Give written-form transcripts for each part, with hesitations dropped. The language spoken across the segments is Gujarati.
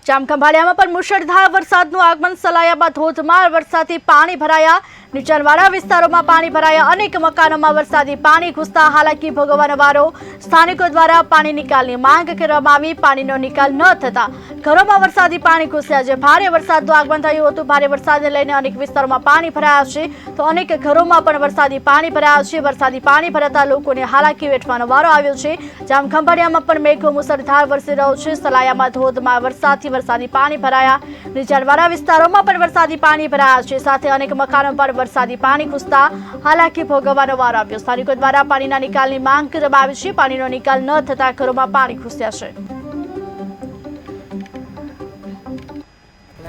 જામખંભાળિયામાં પણ મુશળધાર વરસાદનું આગમન. સલાયામાં ધોધમાર વરસાદથી પાણી ભરાયા. નીચાણવાળા વિસ્તારોમાં પાણી ભરાયા. અનેક મકાનોમાં વરસાદી પાણી ઘૂસતા હાલાકી ભોગવવાનો વારો. સ્થાનિકો દ્વારા પાણી નિકાલની માંગ કરવામાં આવી. પાણીનો નિકાલ ન થતા ઘરોમાં વરસાદી પાણી ઘૂસ્યા છે. ભારે વરસાદનું આગમન થયું હતું. ભારે વરસાદને લઈને અનેક વિસ્તારોમાં પાણી ભરાયા છે તો અનેક ઘરોમાં પણ વરસાદી પાણી ભરાયા છે. વરસાદી પાણી ભરાતા લોકોને હાલાકી વેઠવાનો વારો આવ્યો છે. જામખંભાળિયામાં પણ મેઘો મુશળધાર વરસી રહ્યો છે. સલાયામાં ધોધમાર વરસાદથી વરસાદી પાણી ભરાયા. નીચાણવાળા વિસ્તારોમાં પણ વરસાદી પાણી ભરાયા છે. સાથે અનેક મકાનો પર વરસાદી પાણી ઘૂસતા હાલાકી ભોગવવાનો વારો આવ્યો. સ્થાનિકો દ્વારા પાણીના નિકાલની માંગ કરવામાં આવી છે. પાણીનો નિકાલ ન થતા ઘરોમાં પાણી ઘૂસ્યા છે.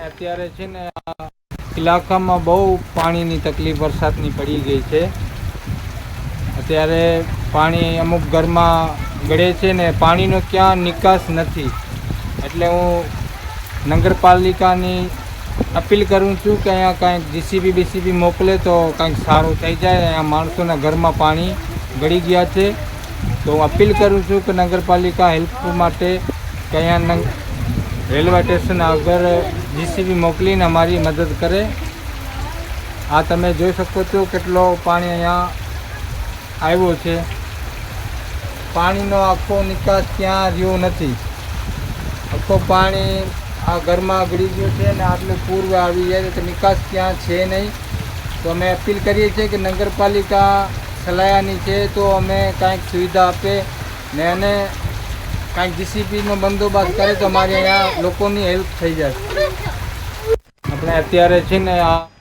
અત્યારે છે ને આ ઇલાકામાં બહુ પાણીની તકલીફ વરસાદની પડી ગઈ છે. અત્યારે પાણી અમુક ઘરમાં ગળે છે ને પાણીનો ક્યાં નિકાસ નથી. એટલે હું નગરપાલિકાની અપીલ કરું છું કે અહીંયા કાંઈક જીસીબી મોકલે તો કાંઈક સારું થઈ જાય. અહીંયા માણસોના ઘરમાં પાણી ગળી ગયા છે તો હું અપીલ કરું છું કે નગરપાલિકા હેલ્પ માટે કે અહીંયા રેલવે સ્ટેશન આગળ જીસીબી મોકલીને અમારી મદદ કરે. આ તમે જોઈ શકો છો કેટલો પાણી અહીંયા આવ્યો છે. પાણીનો આખો નિકાસ ક્યાં રહ્યો નથી. આખો પાણી આ ઘરમાં ગળી ગયું છે ને આટલું પૂર્વ આવી જાય તો નિકાસ ક્યાં છે નહીં. તો અમે અપીલ કરીએ છીએ કે નગરપાલિકા સલાયાની છે તો અમે કાંઈક સુવિધા આપે ને અને કાંઈક જીસીબીનો બંદોબસ્ત કરે તો અમારે અહીંયા લોકોની હેલ્પ થઈ જાય. આપણે અત્યારે છે ને આ